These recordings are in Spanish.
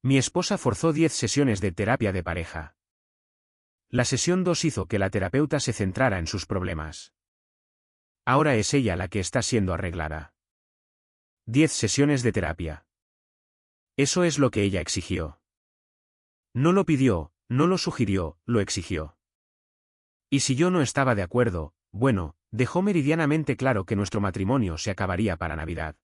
Mi esposa forzó 10 sesiones de terapia de pareja. La sesión 2 hizo que la terapeuta se centrara en sus problemas. Ahora es ella la que está siendo arreglada. 10 sesiones de terapia. Eso es lo que ella exigió. No lo pidió, no lo sugirió, lo exigió. Y si yo no estaba de acuerdo, bueno, dejó meridianamente claro que nuestro matrimonio se acabaría para Navidad.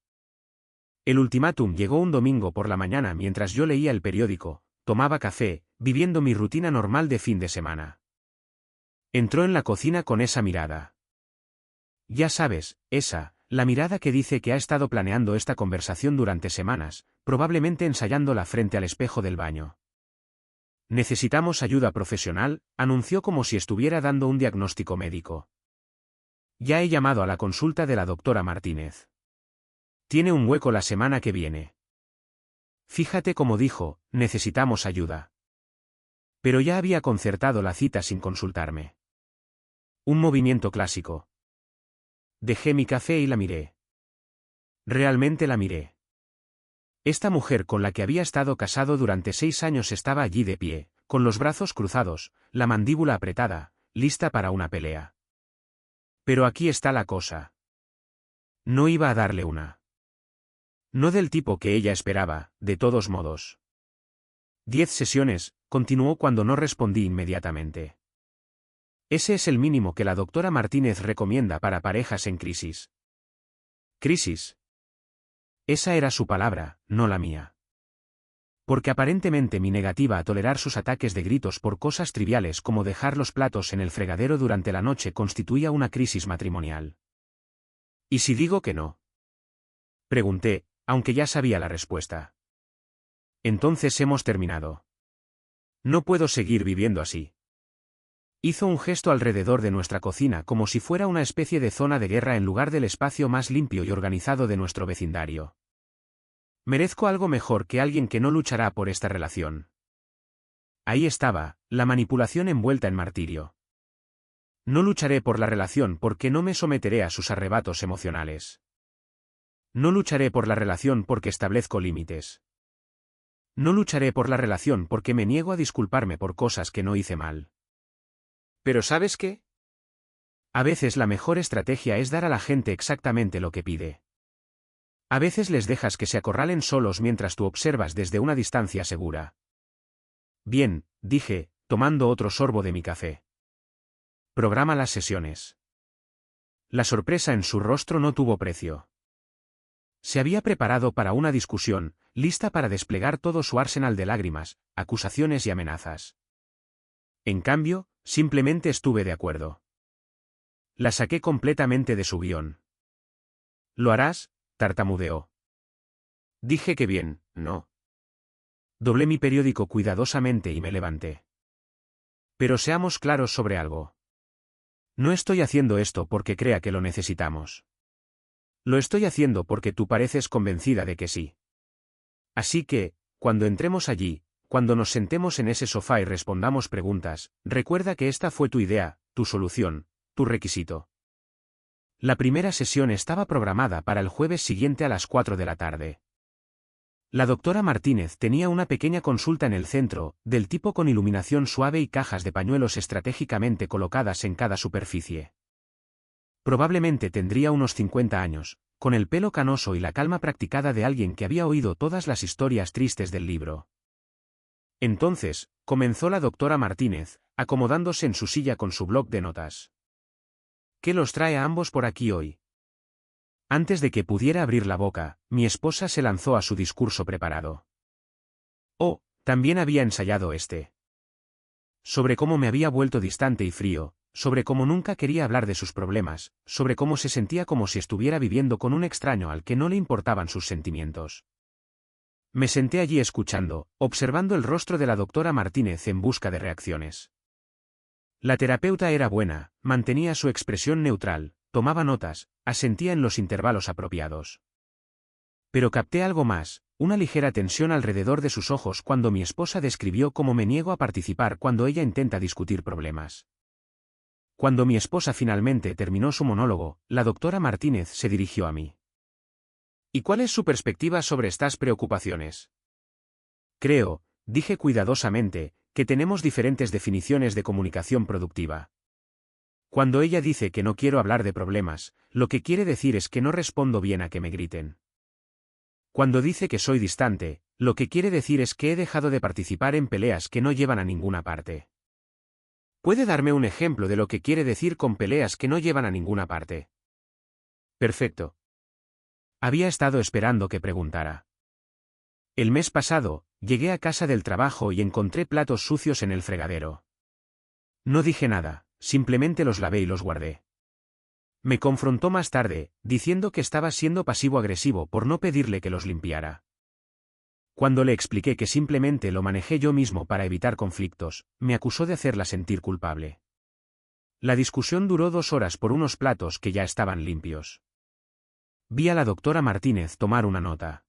El ultimátum llegó un domingo por la mañana mientras yo leía el periódico, tomaba café, viviendo mi rutina normal de fin de semana. Entró en la cocina con esa mirada. Ya sabes, la mirada que dice que ha estado planeando esta conversación durante semanas, probablemente ensayándola frente al espejo del baño. Necesitamos ayuda profesional, anunció como si estuviera dando un diagnóstico médico. Ya he llamado a la consulta de la doctora Martínez. Tiene un hueco la semana que viene. Fíjate cómo dijo, necesitamos ayuda. Pero ya había concertado la cita sin consultarme. Un movimiento clásico. Dejé mi café y la miré. Realmente la miré. Esta mujer con la que había estado casado durante 6 años estaba allí de pie, con los brazos cruzados, la mandíbula apretada, lista para una pelea. Pero aquí está la cosa. No iba a darle una. No del tipo que ella esperaba, de todos modos. 10 sesiones, continuó cuando no respondí inmediatamente. Ese es el mínimo que la doctora Martínez recomienda para parejas en crisis. ¿Crisis? Esa era su palabra, no la mía. Porque aparentemente mi negativa a tolerar sus ataques de gritos por cosas triviales como dejar los platos en el fregadero durante la noche constituía una crisis matrimonial. ¿Y si digo que no? Pregunté, aunque ya sabía la respuesta. Entonces hemos terminado. No puedo seguir viviendo así. Hizo un gesto alrededor de nuestra cocina como si fuera una especie de zona de guerra en lugar del espacio más limpio y organizado de nuestro vecindario. Merezco algo mejor que alguien que no luchará por esta relación. Ahí estaba, la manipulación envuelta en martirio. No lucharé por la relación porque no me someteré a sus arrebatos emocionales. No lucharé por la relación porque establezco límites. No lucharé por la relación porque me niego a disculparme por cosas que no hice mal. ¿Pero sabes qué? A veces la mejor estrategia es dar a la gente exactamente lo que pide. A veces les dejas que se acorralen solos mientras tú observas desde una distancia segura. Bien, dije, tomando otro sorbo de mi café. Programa las sesiones. La sorpresa en su rostro no tuvo precio. Se había preparado para una discusión, lista para desplegar todo su arsenal de lágrimas, acusaciones y amenazas. En cambio, simplemente estuve de acuerdo. La saqué completamente de su guión. ¿Lo harás?, tartamudeó. Dije que bien, no. Doblé mi periódico cuidadosamente y me levanté. Pero seamos claros sobre algo. No estoy haciendo esto porque crea que lo necesitamos. Lo estoy haciendo porque tú pareces convencida de que sí. Así que, cuando entremos allí, cuando nos sentemos en ese sofá y respondamos preguntas, recuerda que esta fue tu idea, tu solución, tu requisito. La primera sesión estaba programada para el jueves siguiente a las 4 de la tarde. La doctora Martínez tenía una pequeña consulta en el centro, del tipo con iluminación suave y cajas de pañuelos estratégicamente colocadas en cada superficie. Probablemente tendría unos 50 años, con el pelo canoso y la calma practicada de alguien que había oído todas las historias tristes del libro. Entonces, comenzó la doctora Martínez, acomodándose en su silla con su bloc de notas. ¿Qué los trae a ambos por aquí hoy? Antes de que pudiera abrir la boca, mi esposa se lanzó a su discurso preparado. Oh, también había ensayado sobre cómo me había vuelto distante y frío, sobre cómo nunca quería hablar de sus problemas, sobre cómo se sentía como si estuviera viviendo con un extraño al que no le importaban sus sentimientos. Me senté allí escuchando, observando el rostro de la doctora Martínez en busca de reacciones. La terapeuta era buena, mantenía su expresión neutral, tomaba notas, asentía en los intervalos apropiados. Pero capté algo más, una ligera tensión alrededor de sus ojos cuando mi esposa describió cómo me niego a participar cuando ella intenta discutir problemas. Cuando mi esposa finalmente terminó su monólogo, la doctora Martínez se dirigió a mí. ¿Y cuál es su perspectiva sobre estas preocupaciones? Creo, dije cuidadosamente, que tenemos diferentes definiciones de comunicación productiva. Cuando ella dice que no quiero hablar de problemas, lo que quiere decir es que no respondo bien a que me griten. Cuando dice que soy distante, lo que quiere decir es que he dejado de participar en peleas que no llevan a ninguna parte. ¿Puede darme un ejemplo de lo que quiere decir con peleas que no llevan a ninguna parte? Perfecto. Había estado esperando que preguntara. El mes pasado, llegué a casa del trabajo y encontré platos sucios en el fregadero. No dije nada, simplemente los lavé y los guardé. Me confrontó más tarde, diciendo que estaba siendo pasivo-agresivo por no pedirle que los limpiara. Cuando le expliqué que simplemente lo manejé yo mismo para evitar conflictos, me acusó de hacerla sentir culpable. La discusión duró 2 horas por unos platos que ya estaban limpios. Vi a la doctora Martínez tomar una nota.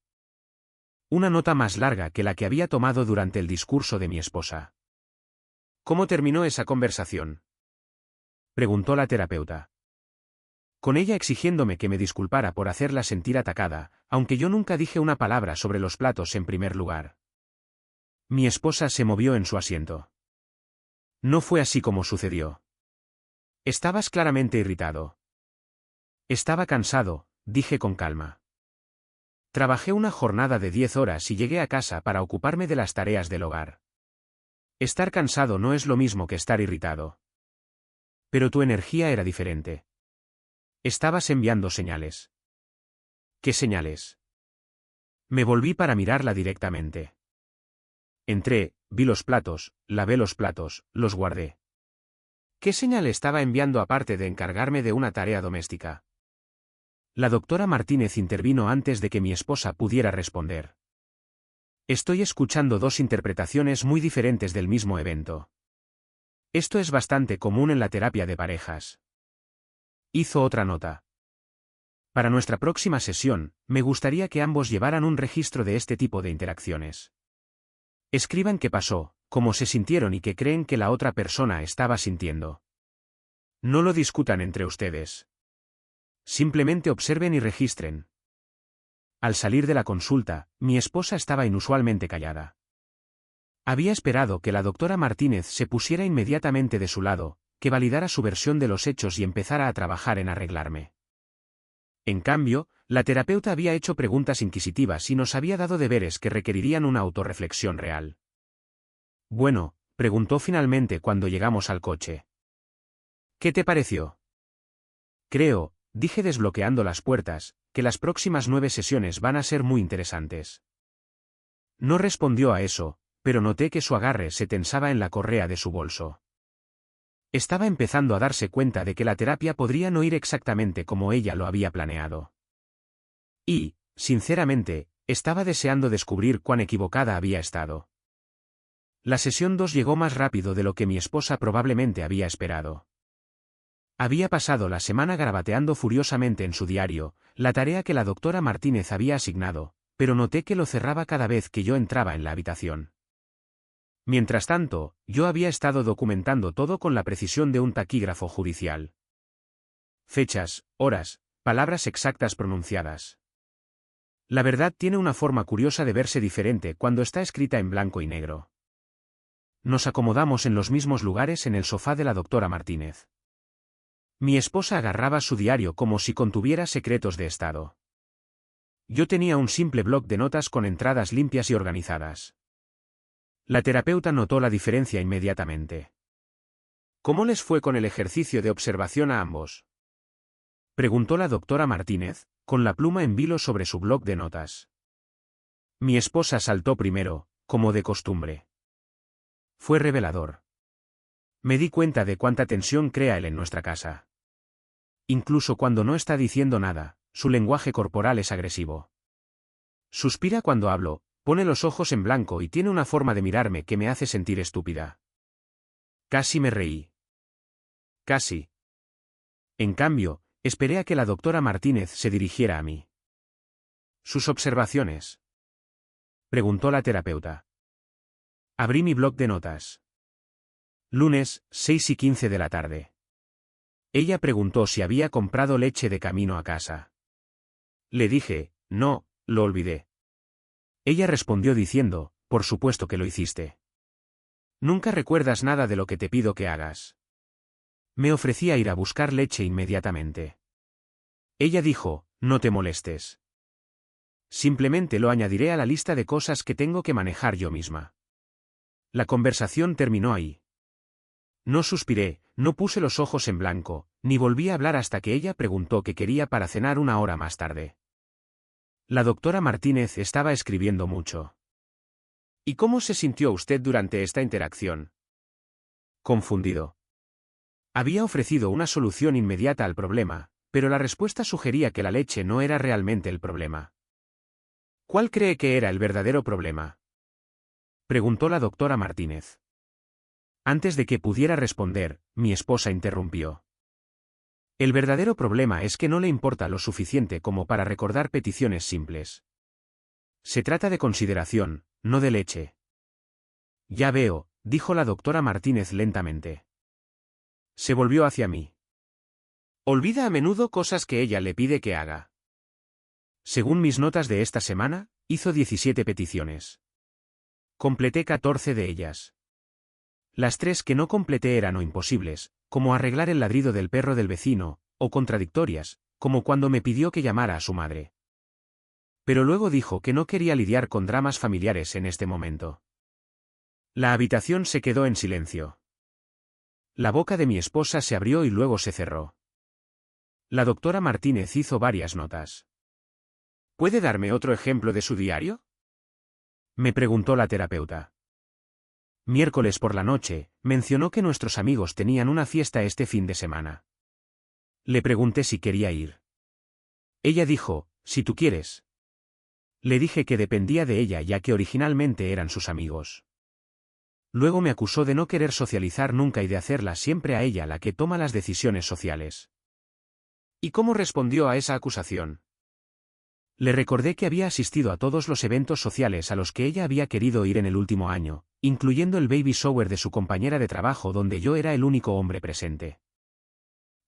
Una nota más larga que la que había tomado durante el discurso de mi esposa. ¿Cómo terminó esa conversación?, preguntó la terapeuta. Con ella exigiéndome que me disculpara por hacerla sentir atacada, aunque yo nunca dije una palabra sobre los platos en primer lugar. Mi esposa se movió en su asiento. No fue así como sucedió. Estabas claramente irritado. Estaba cansado, dije con calma. Trabajé una jornada de 10 horas y llegué a casa para ocuparme de las tareas del hogar. Estar cansado no es lo mismo que estar irritado. Pero tu energía era diferente. Estabas enviando señales. ¿Qué señales? Me volví para mirarla directamente. Entré, vi los platos, lavé los platos, los guardé. ¿Qué señal estaba enviando aparte de encargarme de una tarea doméstica? La doctora Martínez intervino antes de que mi esposa pudiera responder. Estoy escuchando 2 interpretaciones muy diferentes del mismo evento. Esto es bastante común en la terapia de parejas. Hizo otra nota. Para nuestra próxima sesión, me gustaría que ambos llevaran un registro de este tipo de interacciones. Escriban qué pasó, cómo se sintieron y qué creen que la otra persona estaba sintiendo. No lo discutan entre ustedes. Simplemente observen y registren. Al salir de la consulta, mi esposa estaba inusualmente callada. Había esperado que la doctora Martínez se pusiera inmediatamente de su lado, que validara su versión de los hechos y empezara a trabajar en arreglarme. En cambio, la terapeuta había hecho preguntas inquisitivas y nos había dado deberes que requerirían una autorreflexión real. Bueno, preguntó finalmente cuando llegamos al coche. ¿Qué te pareció? Creo, dije desbloqueando las puertas, que las próximas 9 sesiones van a ser muy interesantes. No respondió a eso, pero noté que su agarre se tensaba en la correa de su bolso. Estaba empezando a darse cuenta de que la terapia podría no ir exactamente como ella lo había planeado. Y, sinceramente, estaba deseando descubrir cuán equivocada había estado. La sesión 2 llegó más rápido de lo que mi esposa probablemente había esperado. Había pasado la semana garabateando furiosamente en su diario, la tarea que la doctora Martínez había asignado, pero noté que lo cerraba cada vez que yo entraba en la habitación. Mientras tanto, yo había estado documentando todo con la precisión de un taquígrafo judicial. Fechas, horas, palabras exactas pronunciadas. La verdad tiene una forma curiosa de verse diferente cuando está escrita en blanco y negro. Nos acomodamos en los mismos lugares en el sofá de la doctora Martínez. Mi esposa agarraba su diario como si contuviera secretos de estado. Yo tenía un simple bloc de notas con entradas limpias y organizadas. La terapeuta notó la diferencia inmediatamente. ¿Cómo les fue con el ejercicio de observación a ambos?, preguntó la doctora Martínez, con la pluma en vilo sobre su bloc de notas. Mi esposa saltó primero, como de costumbre. Fue revelador. Me di cuenta de cuánta tensión crea él en nuestra casa. Incluso cuando no está diciendo nada, su lenguaje corporal es agresivo. Suspira cuando hablo, pone los ojos en blanco y tiene una forma de mirarme que me hace sentir estúpida. Casi me reí. Casi. En cambio, esperé a que la doctora Martínez se dirigiera a mí. ¿Sus observaciones?, preguntó la terapeuta. Abrí mi bloc de notas. Lunes, 6:15 de la tarde. Ella preguntó si había comprado leche de camino a casa. Le dije, no, lo olvidé. Ella respondió diciendo, por supuesto que lo hiciste. Nunca recuerdas nada de lo que te pido que hagas. Me ofrecía ir a buscar leche inmediatamente. Ella dijo, no te molestes. Simplemente lo añadiré a la lista de cosas que tengo que manejar yo misma. La conversación terminó ahí. No suspiré, no puse los ojos en blanco, ni volví a hablar hasta que ella preguntó qué quería para cenar una hora más tarde. La doctora Martínez estaba escribiendo mucho. ¿Y cómo se sintió usted durante esta interacción? Confundido. Había ofrecido una solución inmediata al problema, pero la respuesta sugería que la leche no era realmente el problema. ¿Cuál cree que era el verdadero problema? Preguntó la doctora Martínez. Antes de que pudiera responder, mi esposa interrumpió. El verdadero problema es que no le importa lo suficiente como para recordar peticiones simples. Se trata de consideración, no de leche. Ya veo, dijo la doctora Martínez lentamente. Se volvió hacia mí. Olvida a menudo cosas que ella le pide que haga. Según mis notas de esta semana, hizo 17 peticiones. Completé 14 de ellas. Las 3 que no completé eran o imposibles, como arreglar el ladrido del perro del vecino, o contradictorias, como cuando me pidió que llamara a su madre. Pero luego dijo que no quería lidiar con dramas familiares en este momento. La habitación se quedó en silencio. La boca de mi esposa se abrió y luego se cerró. La doctora Martínez hizo varias notas. ¿Puede darme otro ejemplo de su diario? Me preguntó la terapeuta. Miércoles por la noche, mencionó que nuestros amigos tenían una fiesta este fin de semana. Le pregunté si quería ir. Ella dijo, si tú quieres. Le dije que dependía de ella ya que originalmente eran sus amigos. Luego me acusó de no querer socializar nunca y de hacerla siempre a ella la que toma las decisiones sociales. ¿Y cómo respondió a esa acusación? Le recordé que había asistido a todos los eventos sociales a los que ella había querido ir en el último año, incluyendo el baby shower de su compañera de trabajo donde yo era el único hombre presente.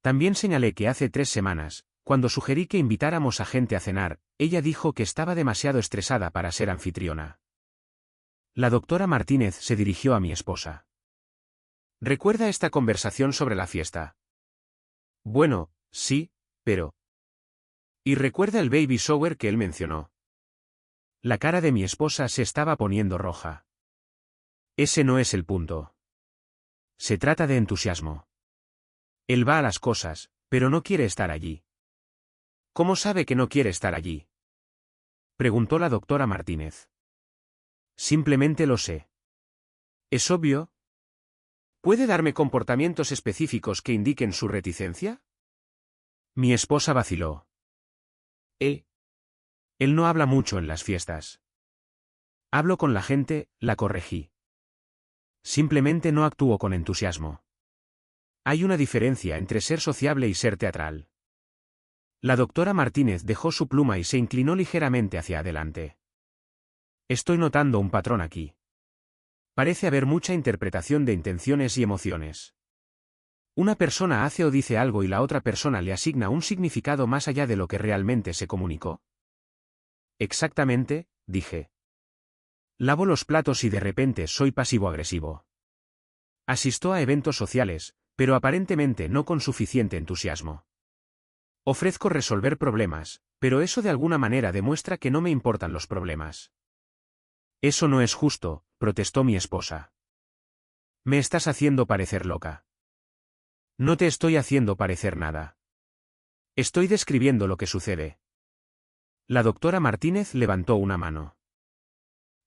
También señalé que hace 3 semanas, cuando sugerí que invitáramos a gente a cenar, ella dijo que estaba demasiado estresada para ser anfitriona. La doctora Martínez se dirigió a mi esposa. ¿Recuerda esta conversación sobre la fiesta? Bueno, sí, pero... ¿Y recuerda el baby shower que él mencionó? La cara de mi esposa se estaba poniendo roja. Ese no es el punto. Se trata de entusiasmo. Él va a las cosas, pero no quiere estar allí. ¿Cómo sabe que no quiere estar allí? Preguntó la doctora Martínez. Simplemente lo sé. ¿Es obvio? ¿Puede darme comportamientos específicos que indiquen su reticencia? Mi esposa vaciló. Él no habla mucho en las fiestas. Hablo con la gente, la corregí. Simplemente no actúo con entusiasmo. Hay una diferencia entre ser sociable y ser teatral. La doctora Martínez dejó su pluma y se inclinó ligeramente hacia adelante. Estoy notando un patrón aquí. Parece haber mucha interpretación de intenciones y emociones. Una persona hace o dice algo y la otra persona le asigna un significado más allá de lo que realmente se comunicó. Exactamente, dije. Lavo los platos y de repente soy pasivo-agresivo. Asisto a eventos sociales, pero aparentemente no con suficiente entusiasmo. Ofrezco resolver problemas, pero eso de alguna manera demuestra que no me importan los problemas. Eso no es justo, protestó mi esposa. Me estás haciendo parecer loca. No te estoy haciendo parecer nada. Estoy describiendo lo que sucede. La doctora Martínez levantó una mano.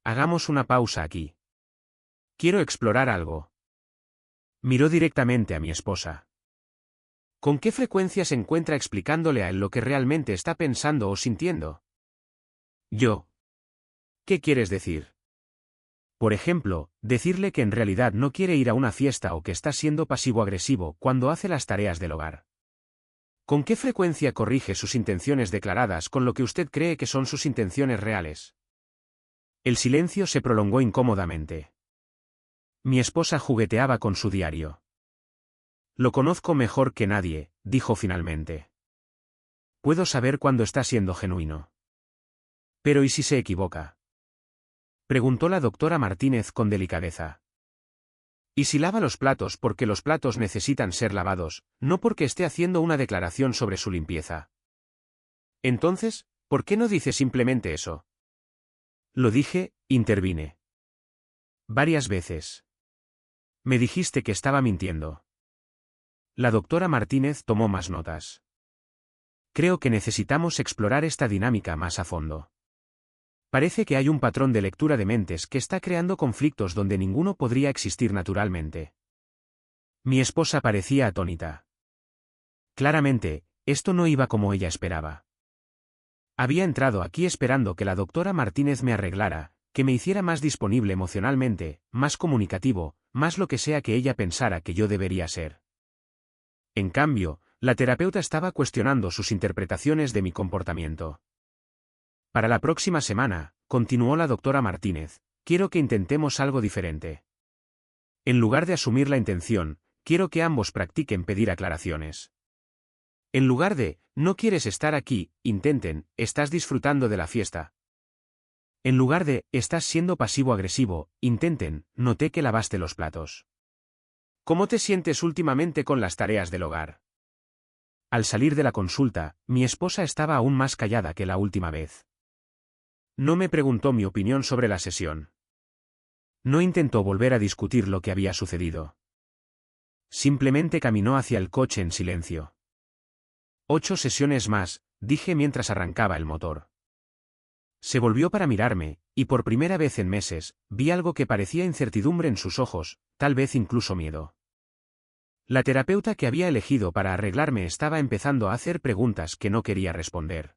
Hagamos una pausa aquí. Quiero explorar algo. Miró directamente a mi esposa. ¿Con qué frecuencia se encuentra explicándole a él lo que realmente está pensando o sintiendo? Yo. ¿Qué quieres decir? Por ejemplo, decirle que en realidad no quiere ir a una fiesta o que está siendo pasivo-agresivo cuando hace las tareas del hogar. ¿Con qué frecuencia corrige sus intenciones declaradas con lo que usted cree que son sus intenciones reales? El silencio se prolongó incómodamente. Mi esposa jugueteaba con su diario. Lo conozco mejor que nadie, dijo finalmente. Puedo saber cuándo está siendo genuino. Pero ¿y si se equivoca? Preguntó la doctora Martínez con delicadeza. ¿Y si lava los platos porque los platos necesitan ser lavados, no porque esté haciendo una declaración sobre su limpieza? Entonces, ¿por qué no dice simplemente eso? Lo dije, intervine. Varias veces. Me dijiste que estaba mintiendo. La doctora Martínez tomó más notas. Creo que necesitamos explorar esta dinámica más a fondo. Parece que hay un patrón de lectura de mentes que está creando conflictos donde ninguno podría existir naturalmente. Mi esposa parecía atónita. Claramente, esto no iba como ella esperaba. Había entrado aquí esperando que la doctora Martínez me arreglara, que me hiciera más disponible emocionalmente, más comunicativo, más lo que sea que ella pensara que yo debería ser. En cambio, la terapeuta estaba cuestionando sus interpretaciones de mi comportamiento. Para la próxima semana, continuó la doctora Martínez, quiero que intentemos algo diferente. En lugar de asumir la intención, quiero que ambos practiquen pedir aclaraciones. En lugar de, no quieres estar aquí, intenten, estás disfrutando de la fiesta. En lugar de, estás siendo pasivo-agresivo, intenten, noté que lavaste los platos. ¿Cómo te sientes últimamente con las tareas del hogar? Al salir de la consulta, mi esposa estaba aún más callada que la última vez. No me preguntó mi opinión sobre la sesión. No intentó volver a discutir lo que había sucedido. Simplemente caminó hacia el coche en silencio. 8 sesiones más, dije mientras arrancaba el motor. Se volvió para mirarme, y por primera vez en meses, vi algo que parecía incertidumbre en sus ojos, tal vez incluso miedo. La terapeuta que había elegido para arreglarme estaba empezando a hacer preguntas que no quería responder.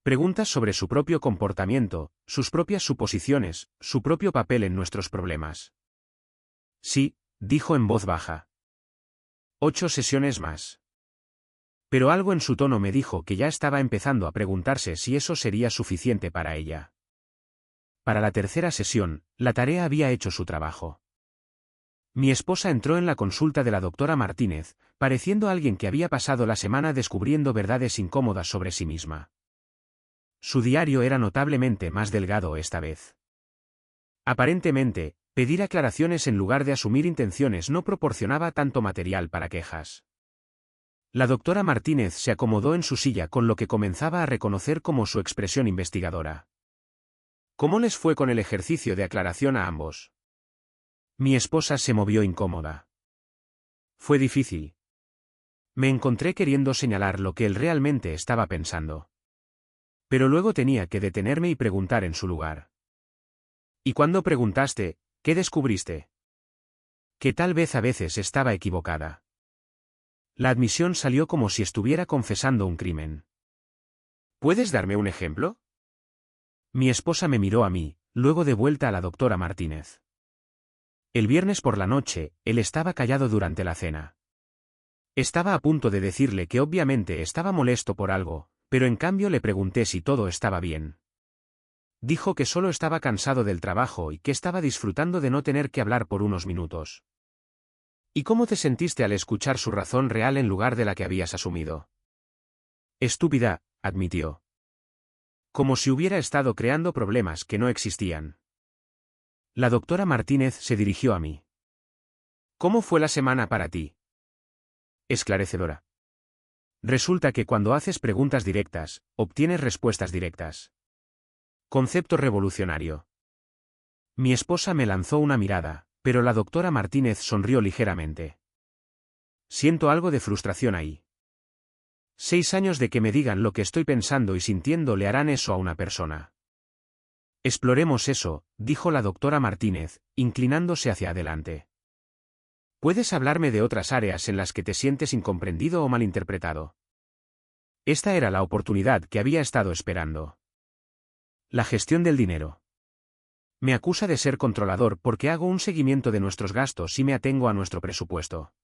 Preguntas sobre su propio comportamiento, sus propias suposiciones, su propio papel en nuestros problemas. Sí, dijo en voz baja. 8 sesiones más. Pero algo en su tono me dijo que ya estaba empezando a preguntarse si eso sería suficiente para ella. Para la tercera sesión, la tarea había hecho su trabajo. Mi esposa entró en la consulta de la doctora Martínez, pareciendo alguien que había pasado la semana descubriendo verdades incómodas sobre sí misma. Su diario era notablemente más delgado esta vez. Aparentemente, pedir aclaraciones en lugar de asumir intenciones no proporcionaba tanto material para quejas. La doctora Martínez se acomodó en su silla con lo que comenzaba a reconocer como su expresión investigadora. ¿Cómo les fue con el ejercicio de aclaración a ambos? Mi esposa se movió incómoda. Fue difícil. Me encontré queriendo señalar lo que él realmente estaba pensando. Pero luego tenía que detenerme y preguntar en su lugar. ¿Y cuando preguntaste, qué descubriste? Que tal vez a veces estaba equivocada. La admisión salió como si estuviera confesando un crimen. ¿Puedes darme un ejemplo? Mi esposa me miró a mí, luego de vuelta a la doctora Martínez. El viernes por la noche, él estaba callado durante la cena. Estaba a punto de decirle que obviamente estaba molesto por algo, pero en cambio le pregunté si todo estaba bien. Dijo que solo estaba cansado del trabajo y que estaba disfrutando de no tener que hablar por unos minutos. ¿Y cómo te sentiste al escuchar su razón real en lugar de la que habías asumido? Estúpida, admitió. Como si hubiera estado creando problemas que no existían. La doctora Martínez se dirigió a mí. ¿Cómo fue la semana para ti? Esclarecedora. Resulta que cuando haces preguntas directas, obtienes respuestas directas. Concepto revolucionario. Mi esposa me lanzó una mirada, pero la doctora Martínez sonrió ligeramente. Siento algo de frustración ahí. 6 años de que me digan lo que estoy pensando y sintiendo le harán eso a una persona. Exploremos eso, dijo la doctora Martínez, inclinándose hacia adelante. ¿Puedes hablarme de otras áreas en las que te sientes incomprendido o malinterpretado? Esta era la oportunidad que había estado esperando. La gestión del dinero. Me acusa de ser controlador porque hago un seguimiento de nuestros gastos y me atengo a nuestro presupuesto.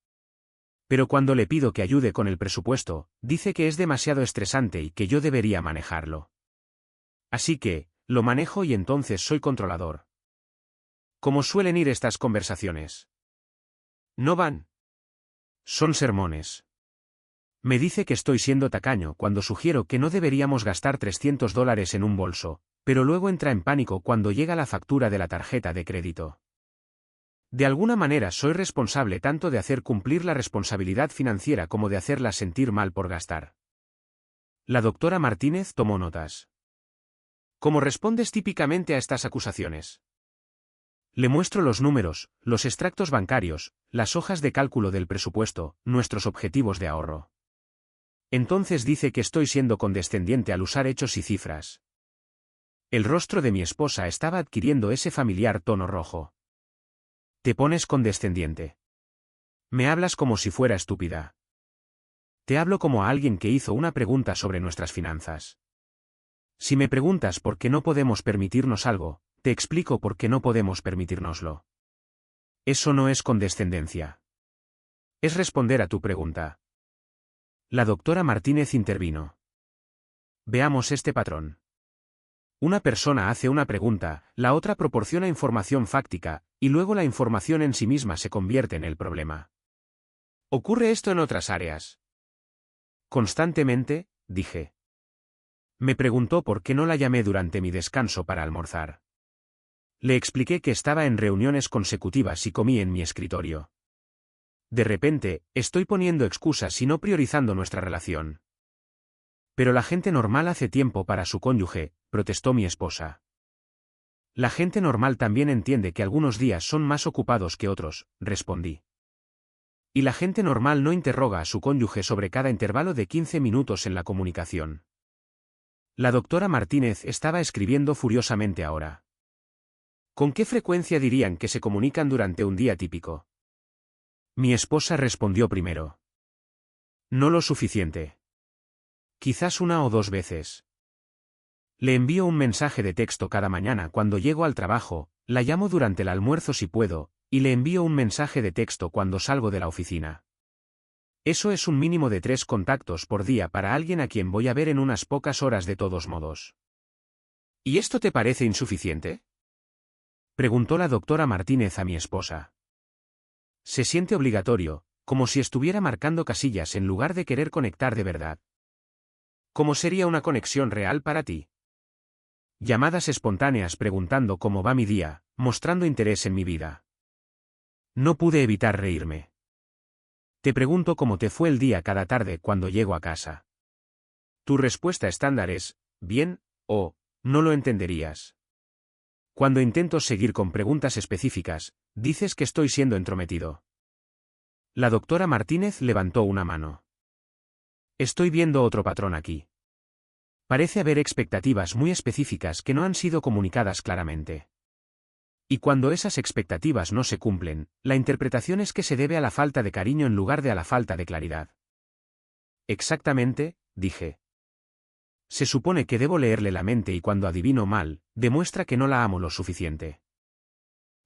Pero cuando le pido que ayude con el presupuesto, dice que es demasiado estresante y que yo debería manejarlo. Así que, lo manejo y entonces soy controlador. ¿Cómo suelen ir estas conversaciones? No van. Son sermones. Me dice que estoy siendo tacaño cuando sugiero que no deberíamos gastar $300 en un bolso, pero luego entra en pánico cuando llega la factura de la tarjeta de crédito. De alguna manera soy responsable tanto de hacer cumplir la responsabilidad financiera como de hacerla sentir mal por gastar. La doctora Martínez tomó notas. ¿Cómo respondes típicamente a estas acusaciones? Le muestro los números, los extractos bancarios, las hojas de cálculo del presupuesto, nuestros objetivos de ahorro. Entonces dice que estoy siendo condescendiente al usar hechos y cifras. El rostro de mi esposa estaba adquiriendo ese familiar tono rojo. Te pones condescendiente. Me hablas como si fuera estúpida. Te hablo como a alguien que hizo una pregunta sobre nuestras finanzas. Si me preguntas por qué no podemos permitirnos algo, te explico por qué no podemos permitírnoslo. Eso no es condescendencia. Es responder a tu pregunta. La doctora Martínez intervino. Veamos este patrón. Una persona hace una pregunta, la otra proporciona información fáctica, y luego la información en sí misma se convierte en el problema. ¿Ocurre esto en otras áreas? Constantemente, dije. Me preguntó por qué no la llamé durante mi descanso para almorzar. Le expliqué que estaba en reuniones consecutivas y comí en mi escritorio. De repente, estoy poniendo excusas y no priorizando nuestra relación. Pero la gente normal hace tiempo para su cónyuge, protestó mi esposa. La gente normal también entiende que algunos días son más ocupados que otros, respondí. Y la gente normal no interroga a su cónyuge sobre cada intervalo de 15 minutos en la comunicación. La doctora Martínez estaba escribiendo furiosamente ahora. ¿Con qué frecuencia dirían que se comunican durante un día típico? Mi esposa respondió primero. No lo suficiente. Quizás una o dos veces. Le envío un mensaje de texto cada mañana cuando llego al trabajo, la llamo durante el almuerzo si puedo, y le envío un mensaje de texto cuando salgo de la oficina. Eso es un mínimo de 3 contactos por día para alguien a quien voy a ver en unas pocas horas de todos modos. ¿Y esto te parece insuficiente? Preguntó la doctora Martínez a mi esposa. Se siente obligatorio, como si estuviera marcando casillas en lugar de querer conectar de verdad. ¿Cómo sería una conexión real para ti? Llamadas espontáneas preguntando cómo va mi día, mostrando interés en mi vida. No pude evitar reírme. Te pregunto cómo te fue el día cada tarde cuando llego a casa. Tu respuesta estándar es, bien, o, no lo entenderías. Cuando intento seguir con preguntas específicas, dices que estoy siendo entrometido. La doctora Martínez levantó una mano. Estoy viendo otro patrón aquí. Parece haber expectativas muy específicas que no han sido comunicadas claramente. Y cuando esas expectativas no se cumplen, la interpretación es que se debe a la falta de cariño en lugar de a la falta de claridad. Exactamente, dije. Se supone que debo leerle la mente y cuando adivino mal, demuestra que no la amo lo suficiente.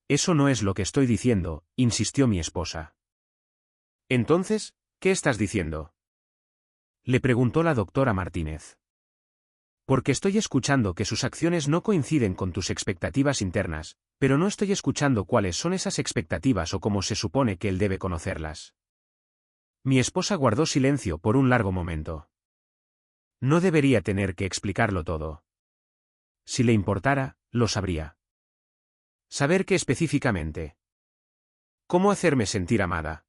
Eso no es lo que estoy diciendo, insistió mi esposa. Entonces, ¿qué estás diciendo? Le preguntó la doctora Martínez. Porque estoy escuchando que sus acciones no coinciden con tus expectativas internas, pero no estoy escuchando cuáles son esas expectativas o cómo se supone que él debe conocerlas. Mi esposa guardó silencio por un largo momento. No debería tener que explicarlo todo. Si le importara, lo sabría. Saber qué específicamente. ¿Cómo hacerme sentir amada?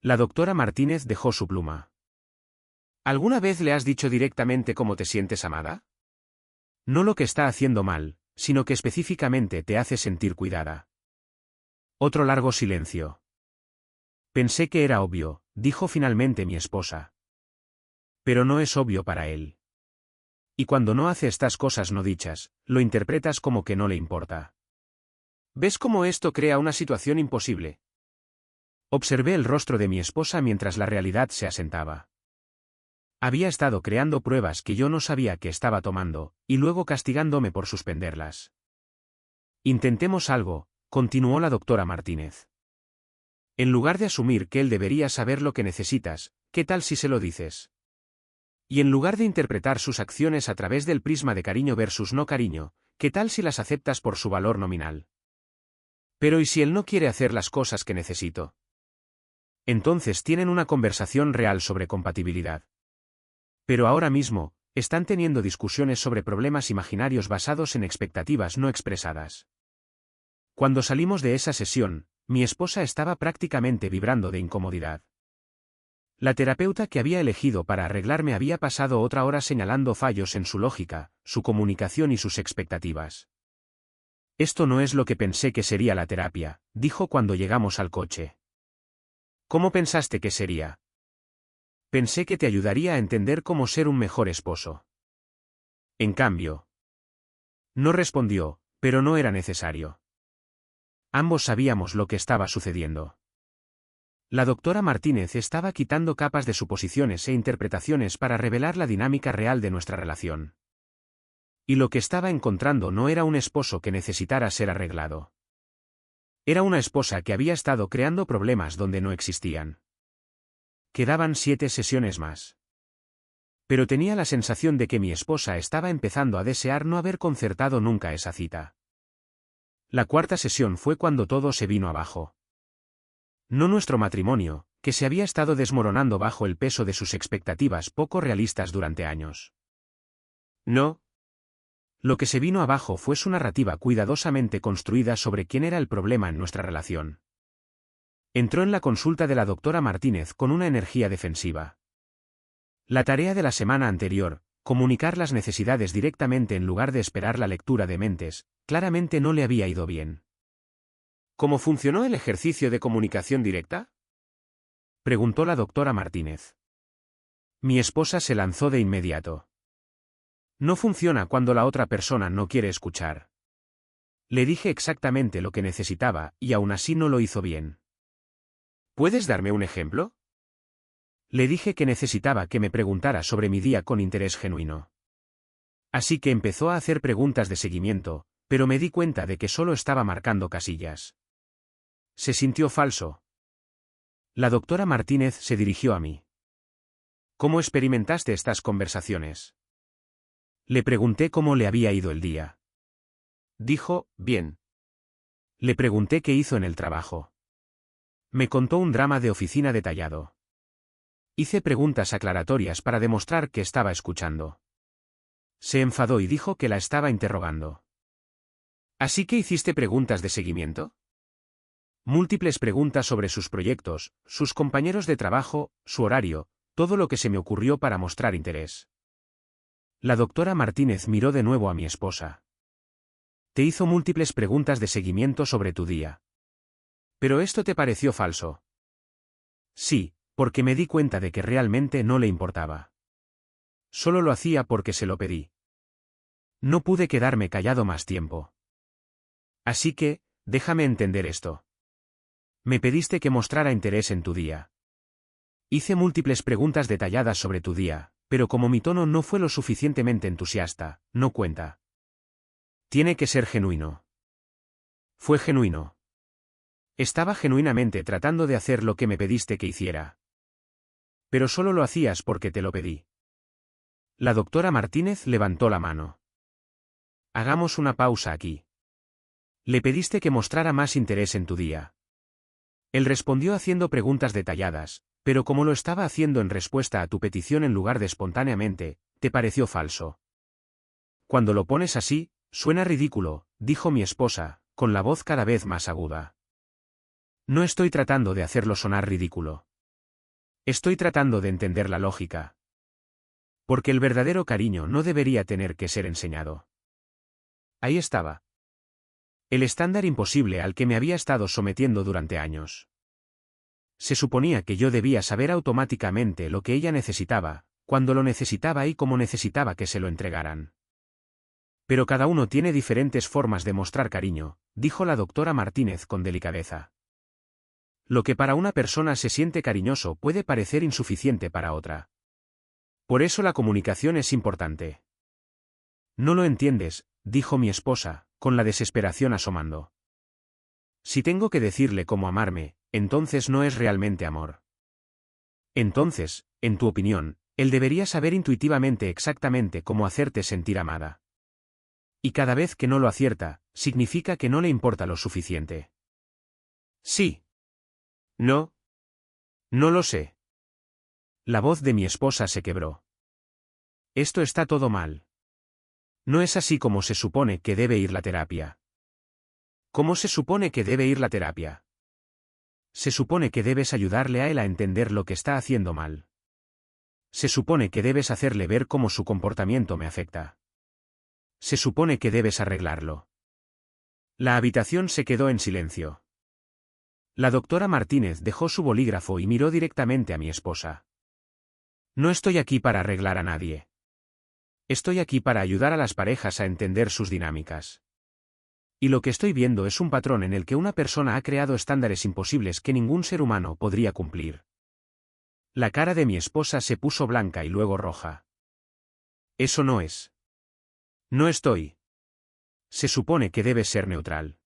La doctora Martínez dejó su pluma. ¿Alguna vez le has dicho directamente cómo te sientes amada? No lo que está haciendo mal, sino que específicamente te hace sentir cuidada. Otro largo silencio. Pensé que era obvio, dijo finalmente mi esposa. Pero no es obvio para él. Y cuando no hace estas cosas no dichas, lo interpretas como que no le importa. ¿Ves cómo esto crea una situación imposible? Observé el rostro de mi esposa mientras la realidad se asentaba. Había estado creando pruebas que yo no sabía que estaba tomando, y luego castigándome por suspenderlas. Intentemos algo, continuó la doctora Martínez. En lugar de asumir que él debería saber lo que necesitas, ¿qué tal si se lo dices? Y en lugar de interpretar sus acciones a través del prisma de cariño versus no cariño, ¿qué tal si las aceptas por su valor nominal? Pero ¿y si él no quiere hacer las cosas que necesito? Entonces tienen una conversación real sobre compatibilidad. Pero ahora mismo, Están teniendo discusiones sobre problemas imaginarios basados en expectativas no expresadas. Cuando salimos de esa sesión, mi esposa estaba prácticamente vibrando de incomodidad. La terapeuta que había elegido para arreglarme había pasado otra hora señalando fallos en su lógica, su comunicación y sus expectativas. Esto no es lo que pensé que sería la terapia, dijo cuando llegamos al coche. ¿Cómo pensaste que sería? Pensé que te ayudaría a entender cómo ser un mejor esposo. En cambio. No respondió, pero no era necesario. Ambos sabíamos lo que estaba sucediendo. La doctora Martínez estaba quitando capas de suposiciones e interpretaciones para revelar la dinámica real de nuestra relación. Y lo que estaba encontrando no era un esposo que necesitara ser arreglado. Era una esposa que había estado creando problemas donde no existían. Quedaban 7 sesiones más. Pero tenía la sensación de que mi esposa estaba empezando a desear no haber concertado nunca esa cita. La cuarta sesión fue cuando todo se vino abajo. No nuestro matrimonio, que se había estado desmoronando bajo el peso de sus expectativas poco realistas durante años. No. Lo que se vino abajo fue su narrativa cuidadosamente construida sobre quién era el problema en nuestra relación. Entró en la consulta de la doctora Martínez con una energía defensiva. La tarea de la semana anterior, comunicar las necesidades directamente en lugar de esperar la lectura de mentes, claramente no le había ido bien. ¿Cómo funcionó el ejercicio de comunicación directa?, preguntó la doctora Martínez. Mi esposa se lanzó de inmediato. No funciona cuando la otra persona no quiere escuchar. Le dije exactamente lo que necesitaba y aún así no lo hizo bien. ¿Puedes darme un ejemplo? Le dije que necesitaba que me preguntara sobre mi día con interés genuino. Así que empezó a hacer preguntas de seguimiento, pero me di cuenta de que solo estaba marcando casillas. Se sintió falso. La doctora Martínez se dirigió a mí. ¿Cómo experimentaste estas conversaciones? Le pregunté cómo le había ido el día. Dijo, bien. Le pregunté qué hizo en el trabajo. Me contó un drama de oficina detallado. Hice preguntas aclaratorias para demostrar que estaba escuchando. Se enfadó y dijo que la estaba interrogando. ¿Así que hiciste preguntas de seguimiento? Múltiples preguntas sobre sus proyectos, sus compañeros de trabajo, su horario, todo lo que se me ocurrió para mostrar interés. La doctora Martínez miró de nuevo a mi esposa. Te hizo múltiples preguntas de seguimiento sobre tu día. ¿Pero esto te pareció falso? Sí, porque me di cuenta de que realmente no le importaba. Solo lo hacía porque se lo pedí. No pude quedarme callado más tiempo. Así que, déjame entender esto. Me pediste que mostrara interés en tu día. Hice múltiples preguntas detalladas sobre tu día, pero como mi tono no fue lo suficientemente entusiasta, no cuenta. Tiene que ser genuino. Fue genuino. Estaba genuinamente tratando de hacer lo que me pediste que hiciera. Pero solo lo hacías porque te lo pedí. La doctora Martínez levantó la mano. Hagamos una pausa aquí. Le pediste que mostrara más interés en tu día. Él respondió haciendo preguntas detalladas, pero como lo estaba haciendo en respuesta a tu petición en lugar de espontáneamente, te pareció falso. Cuando lo pones así, suena ridículo, dijo mi esposa, con la voz cada vez más aguda. No estoy tratando de hacerlo sonar ridículo. Estoy tratando de entender la lógica. Porque el verdadero cariño no debería tener que ser enseñado. Ahí estaba. El estándar imposible al que me había estado sometiendo durante años. Se suponía que yo debía saber automáticamente lo que ella necesitaba, cuando lo necesitaba y cómo necesitaba que se lo entregaran. Pero cada uno tiene diferentes formas de mostrar cariño, dijo la doctora Martínez con delicadeza. Lo que para una persona se siente cariñoso puede parecer insuficiente para otra. Por eso la comunicación es importante. No lo entiendes, dijo mi esposa, con la desesperación asomando. Si tengo que decirle cómo amarme, entonces no es realmente amor. Entonces, en tu opinión, él debería saber intuitivamente exactamente cómo hacerte sentir amada. Y cada vez que no lo acierta, significa que no le importa lo suficiente. Sí. No. No lo sé. La voz de mi esposa se quebró. Esto está todo mal. No es así como se supone que debe ir la terapia. ¿Cómo se supone que debe ir la terapia? Se supone que debes ayudarle a él a entender lo que está haciendo mal. Se supone que debes hacerle ver cómo su comportamiento me afecta. Se supone que debes arreglarlo. La habitación se quedó en silencio. La doctora Martínez dejó su bolígrafo y miró directamente a mi esposa. No estoy aquí para arreglar a nadie. Estoy aquí para ayudar a las parejas a entender sus dinámicas. Y lo que estoy viendo es un patrón en el que una persona ha creado estándares imposibles que ningún ser humano podría cumplir. La cara de mi esposa se puso blanca y luego roja. Eso no es. No estoy. Se supone que debes ser neutral.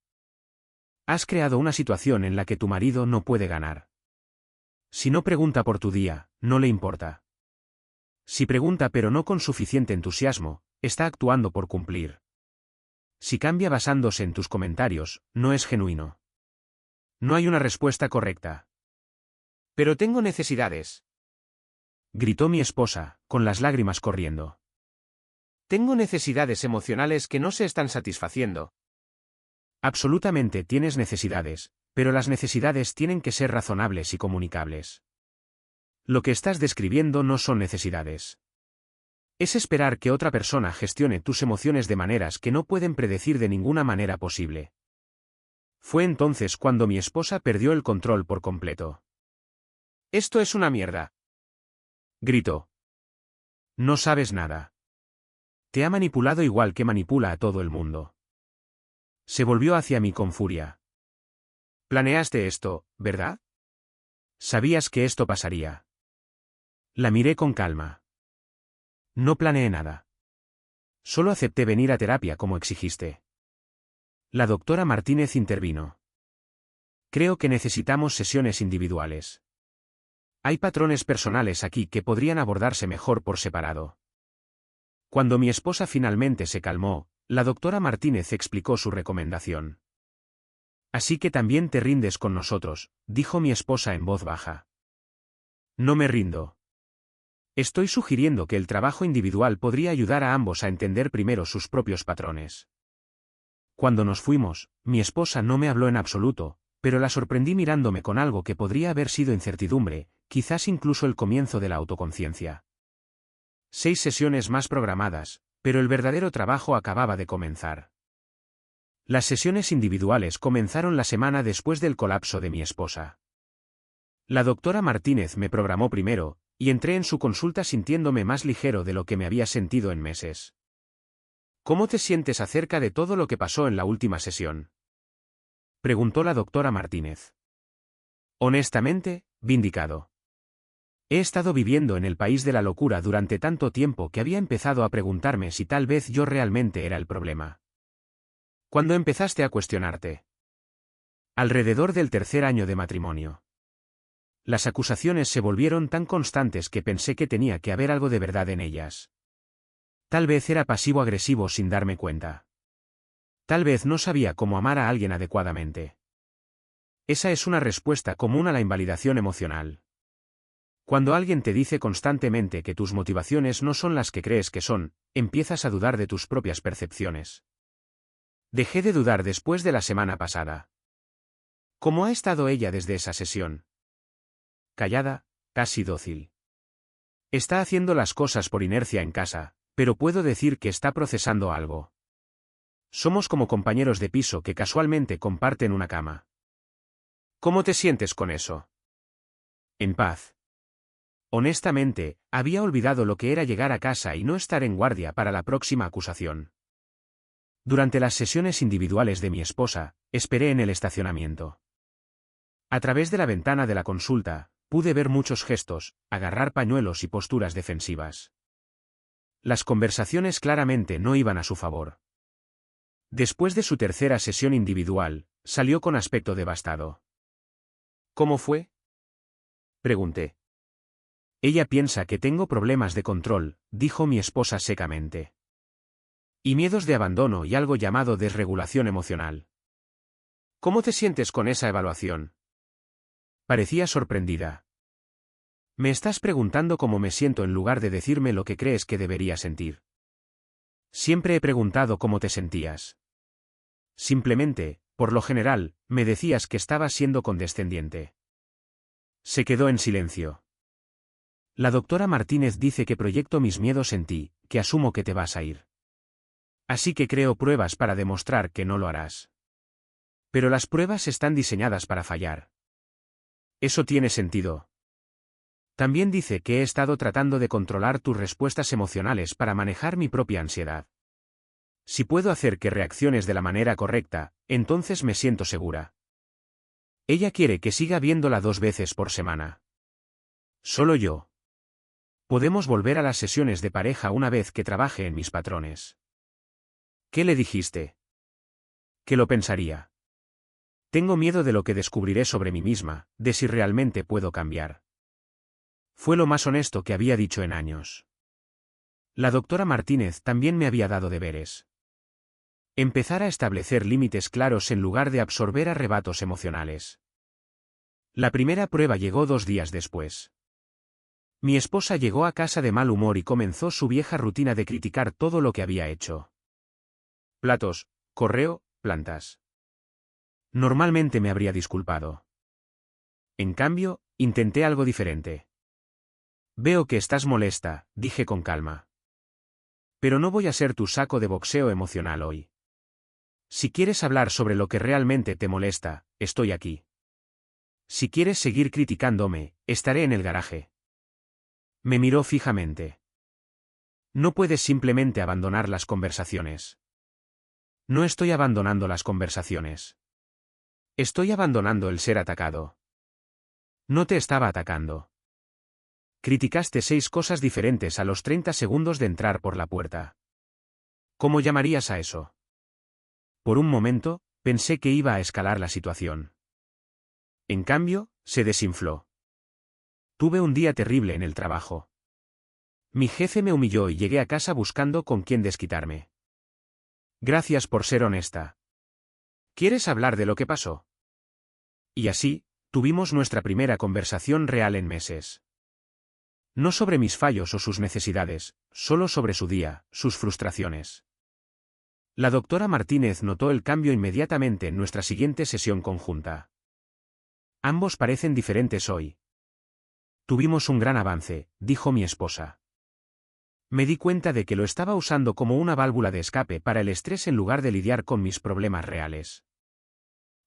Has creado una situación en la que tu marido no puede ganar. Si no pregunta por tu día, no le importa. Si pregunta pero no con suficiente entusiasmo, está actuando por cumplir. Si cambia basándose en tus comentarios, no es genuino. No hay una respuesta correcta. Pero tengo necesidades. Gritó mi esposa, con las lágrimas corriendo. Tengo necesidades emocionales que no se están satisfaciendo. Absolutamente tienes necesidades, pero las necesidades tienen que ser razonables y comunicables. Lo que estás describiendo no son necesidades. Es esperar que otra persona gestione tus emociones de maneras que no pueden predecir de ninguna manera posible. Fue entonces cuando mi esposa perdió el control por completo. «Esto es una mierda», gritó. «No sabes nada. Te ha manipulado igual que manipula a todo el mundo». Se volvió hacia mí con furia. «Planeaste esto, ¿verdad? Sabías que esto pasaría». La miré con calma. No planeé nada. Solo acepté venir a terapia como exigiste. La doctora Martínez intervino. Creo que necesitamos sesiones individuales. Hay patrones personales aquí que podrían abordarse mejor por separado. Cuando mi esposa finalmente se calmó, la doctora Martínez explicó su recomendación. Así que también te rindes con nosotros, dijo mi esposa en voz baja. No me rindo. Estoy sugiriendo que el trabajo individual podría ayudar a ambos a entender primero sus propios patrones. Cuando nos fuimos, mi esposa no me habló en absoluto, pero la sorprendí mirándome con algo que podría haber sido incertidumbre, quizás incluso el comienzo de la autoconciencia. 6 sesiones más programadas, pero el verdadero trabajo acababa de comenzar. Las sesiones individuales comenzaron la semana después del colapso de mi esposa. La doctora Martínez me programó primero, y entré en su consulta sintiéndome más ligero de lo que me había sentido en meses. ¿Cómo te sientes acerca de todo lo que pasó en la última sesión?, preguntó la doctora Martínez. Honestamente, vindicado. He estado viviendo en el país de la locura durante tanto tiempo que había empezado a preguntarme si tal vez yo realmente era el problema. ¿Cuándo empezaste a cuestionarte? Alrededor del 3er año de matrimonio. Las acusaciones se volvieron tan constantes que pensé que tenía que haber algo de verdad en ellas. Tal vez era pasivo-agresivo sin darme cuenta. Tal vez no sabía cómo amar a alguien adecuadamente. Esa es una respuesta común a la invalidación emocional. Cuando alguien te dice constantemente que tus motivaciones no son las que crees que son, empiezas a dudar de tus propias percepciones. Dejé de dudar después de la semana pasada. ¿Cómo ha estado ella desde esa sesión? Callada, casi dócil. Está haciendo las cosas por inercia en casa, pero puedo decir que está procesando algo. Somos como compañeros de piso que casualmente comparten una cama. ¿Cómo te sientes con eso? En paz. Honestamente, había olvidado lo que era llegar a casa y no estar en guardia para la próxima acusación. Durante las sesiones individuales de mi esposa, esperé en el estacionamiento. A través de la ventana de la consulta, pude ver muchos gestos, agarrar pañuelos y posturas defensivas. Las conversaciones claramente no iban a su favor. Después de su tercera sesión individual, salió con aspecto devastado. ¿Cómo fue?, pregunté. Ella piensa que tengo problemas de control, dijo mi esposa secamente. Y miedos de abandono y algo llamado desregulación emocional. ¿Cómo te sientes con esa evaluación? Parecía sorprendida. Me estás preguntando cómo me siento en lugar de decirme lo que crees que debería sentir. Siempre he preguntado cómo te sentías. Simplemente, por lo general, me decías que estabas siendo condescendiente. Se quedó en silencio. La doctora Martínez dice que proyecto mis miedos en ti, que asumo que te vas a ir. Así que creo pruebas para demostrar que no lo harás. Pero las pruebas están diseñadas para fallar. Eso tiene sentido. También dice que he estado tratando de controlar tus respuestas emocionales para manejar mi propia ansiedad. Si puedo hacer que reacciones de la manera correcta, entonces me siento segura. Ella quiere que siga viéndola 2 veces por semana. Solo yo. Podemos volver a las sesiones de pareja una vez que trabaje en mis patrones. ¿Qué le dijiste? ¿Qué lo pensaría? Tengo miedo de lo que descubriré sobre mí misma, de si realmente puedo cambiar. Fue lo más honesto que había dicho en años. La doctora Martínez también me había dado deberes. Empezar a establecer límites claros en lugar de absorber arrebatos emocionales. La primera prueba llegó 2 días después. Mi esposa llegó a casa de mal humor y comenzó su vieja rutina de criticar todo lo que había hecho. Platos, correo, plantas. Normalmente me habría disculpado. En cambio, intenté algo diferente. Veo que estás molesta, dije con calma. Pero no voy a ser tu saco de boxeo emocional hoy. Si quieres hablar sobre lo que realmente te molesta, estoy aquí. Si quieres seguir criticándome, estaré en el garaje. Me miró fijamente. No puedes simplemente abandonar las conversaciones. No estoy abandonando las conversaciones. Estoy abandonando el ser atacado. No te estaba atacando. Criticaste 6 cosas diferentes a los 30 segundos de entrar por la puerta. ¿Cómo llamarías a eso? Por un momento, pensé que iba a escalar la situación. En cambio, se desinfló. Tuve un día terrible en el trabajo. Mi jefe me humilló y llegué a casa buscando con quién desquitarme. Gracias por ser honesta. ¿Quieres hablar de lo que pasó? Y así, tuvimos nuestra primera conversación real en meses. No sobre mis fallos o sus necesidades, solo sobre su día, sus frustraciones. La doctora Martínez notó el cambio inmediatamente en nuestra siguiente sesión conjunta. Ambos parecen diferentes hoy. Tuvimos un gran avance, dijo mi esposa. Me di cuenta de que lo estaba usando como una válvula de escape para el estrés en lugar de lidiar con mis problemas reales.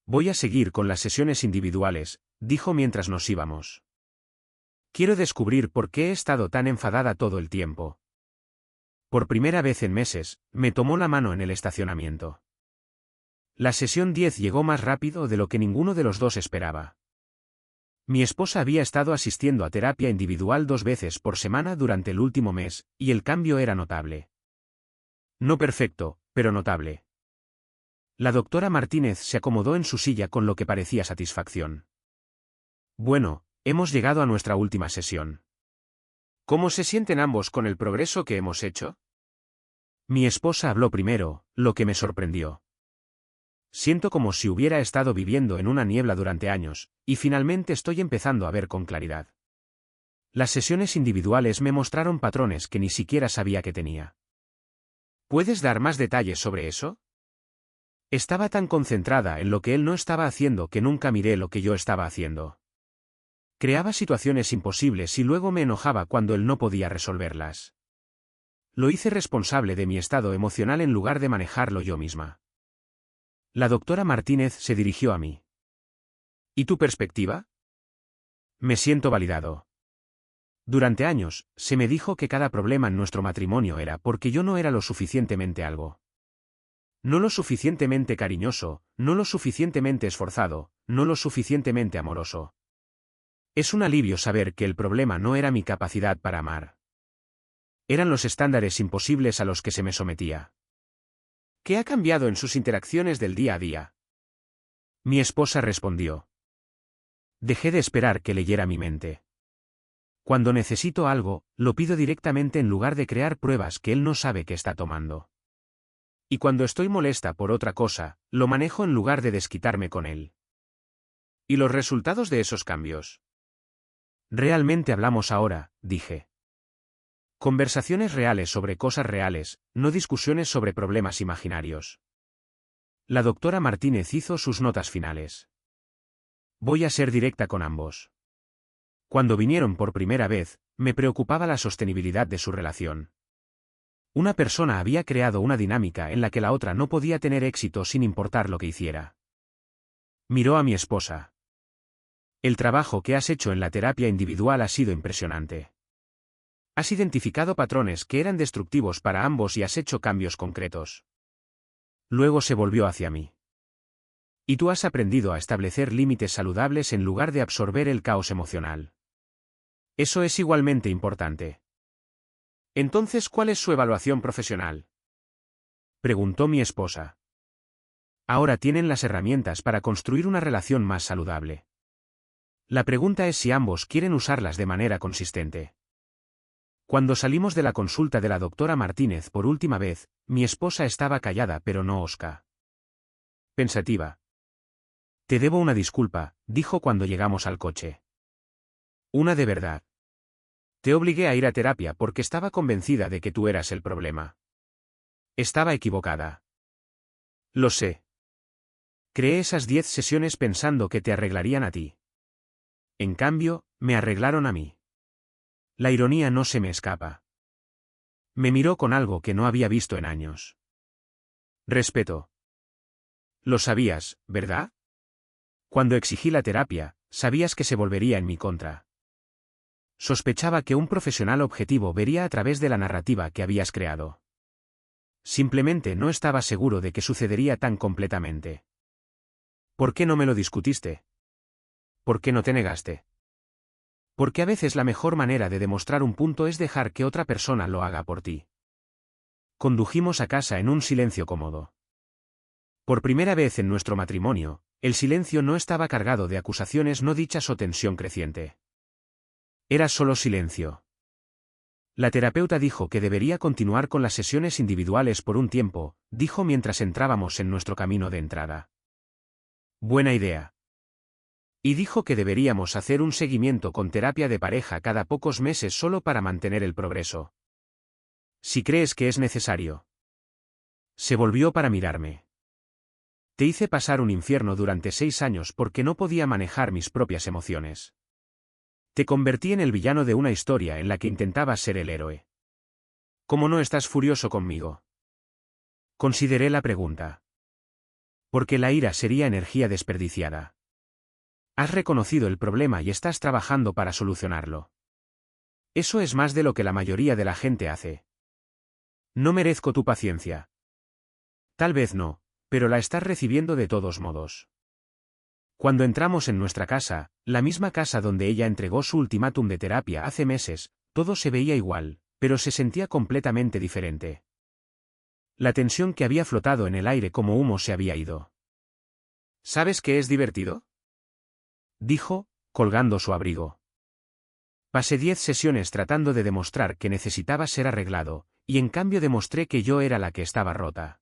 Voy a seguir con las sesiones individuales, dijo mientras nos íbamos. Quiero descubrir por qué he estado tan enfadada todo el tiempo. Por primera vez en meses, me tomó la mano en el estacionamiento. La sesión 10 llegó más rápido de lo que ninguno de los dos esperaba. Mi esposa había estado asistiendo a terapia individual 2 veces por semana durante el último mes, y el cambio era notable. No perfecto, pero notable. La doctora Martínez se acomodó en su silla con lo que parecía satisfacción. Bueno, hemos llegado a nuestra última sesión. ¿Cómo se sienten ambos con el progreso que hemos hecho? Mi esposa habló primero, lo que me sorprendió. Siento como si hubiera estado viviendo en una niebla durante años, y finalmente estoy empezando a ver con claridad. Las sesiones individuales me mostraron patrones que ni siquiera sabía que tenía. ¿Puedes dar más detalles sobre eso? Estaba tan concentrada en lo que él no estaba haciendo que nunca miré lo que yo estaba haciendo. Creaba situaciones imposibles y luego me enojaba cuando él no podía resolverlas. Lo hice responsable de mi estado emocional en lugar de manejarlo yo misma. La doctora Martínez se dirigió a mí. ¿Y tu perspectiva? Me siento validado. Durante años, se me dijo que cada problema en nuestro matrimonio era porque yo no era lo suficientemente algo. No lo suficientemente cariñoso, no lo suficientemente esforzado, no lo suficientemente amoroso. Es un alivio saber que el problema no era mi capacidad para amar. Eran los estándares imposibles a los que se me sometía. ¿Qué ha cambiado en sus interacciones del día a día? Mi esposa respondió. Dejé de esperar que leyera mi mente. Cuando necesito algo, lo pido directamente en lugar de crear pruebas que él no sabe que está tomando. Y cuando estoy molesta por otra cosa, lo manejo en lugar de desquitarme con él. ¿Y los resultados de esos cambios? Realmente hablamos ahora, dije. Conversaciones reales sobre cosas reales, no discusiones sobre problemas imaginarios. La doctora Martínez hizo sus notas finales. Voy a ser directa con ambos. Cuando vinieron por primera vez, me preocupaba la sostenibilidad de su relación. Una persona había creado una dinámica en la que la otra no podía tener éxito sin importar lo que hiciera. Miró a mi esposa. El trabajo que has hecho en la terapia individual ha sido impresionante. Has identificado patrones que eran destructivos para ambos y has hecho cambios concretos. Luego se volvió hacia mí. Y tú has aprendido a establecer límites saludables en lugar de absorber el caos emocional. Eso es igualmente importante. Entonces, ¿cuál es su evaluación profesional?, preguntó mi esposa. Ahora tienen las herramientas para construir una relación más saludable. La pregunta es si ambos quieren usarlas de manera consistente. Cuando salimos de la consulta de la doctora Martínez por última vez, mi esposa estaba callada pero no hosca. Pensativa. Te debo una disculpa, dijo cuando llegamos al coche. Una de verdad. Te obligué a ir a terapia porque estaba convencida de que tú eras el problema. Estaba equivocada. Lo sé. Creé esas 10 sesiones pensando que te arreglarían a ti. En cambio, me arreglaron a mí. La ironía no se me escapa. Me miró con algo que no había visto en años. Respeto. Lo sabías, ¿verdad? Cuando exigí la terapia, sabías que se volvería en mi contra. Sospechaba que un profesional objetivo vería a través de la narrativa que habías creado. Simplemente no estaba seguro de que sucedería tan completamente. ¿Por qué no me lo discutiste? ¿Por qué no te negaste? Porque a veces la mejor manera de demostrar un punto es dejar que otra persona lo haga por ti. Condujimos a casa en un silencio cómodo. Por primera vez en nuestro matrimonio, el silencio no estaba cargado de acusaciones no dichas o tensión creciente. Era solo silencio. La terapeuta dijo que debería continuar con las sesiones individuales por un tiempo, dijo mientras entrábamos en nuestro camino de entrada. Buena idea. Y dijo que deberíamos hacer un seguimiento con terapia de pareja cada pocos meses solo para mantener el progreso. Si crees que es necesario. Se volvió para mirarme. Te hice pasar un infierno durante 6 años porque no podía manejar mis propias emociones. Te convertí en el villano de una historia en la que intentabas ser el héroe. ¿Cómo no estás furioso conmigo? Consideré la pregunta. Porque la ira sería energía desperdiciada. Has reconocido el problema y estás trabajando para solucionarlo. Eso es más de lo que la mayoría de la gente hace. No merezco tu paciencia. Tal vez no, pero la estás recibiendo de todos modos. Cuando entramos en nuestra casa, la misma casa donde ella entregó su ultimátum de terapia hace meses, todo se veía igual, pero se sentía completamente diferente. La tensión que había flotado en el aire como humo se había ido. ¿Sabes qué es divertido?, dijo, colgando su abrigo. Pasé 10 sesiones tratando de demostrar que necesitaba ser arreglado, y en cambio demostré que yo era la que estaba rota.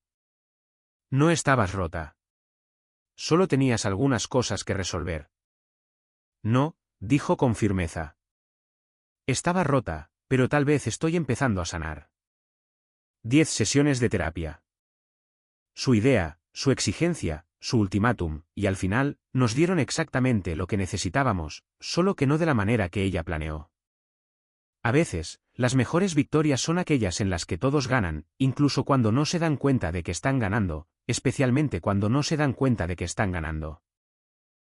No estabas rota. Solo tenías algunas cosas que resolver. No, dijo con firmeza. Estaba rota, pero tal vez estoy empezando a sanar. 10 sesiones de terapia. Su idea, su exigencia, su ultimátum, y al final, nos dieron exactamente lo que necesitábamos, solo que no de la manera que ella planeó. A veces, las mejores victorias son aquellas en las que todos ganan, incluso cuando no se dan cuenta de que están ganando, especialmente cuando no se dan cuenta de que están ganando.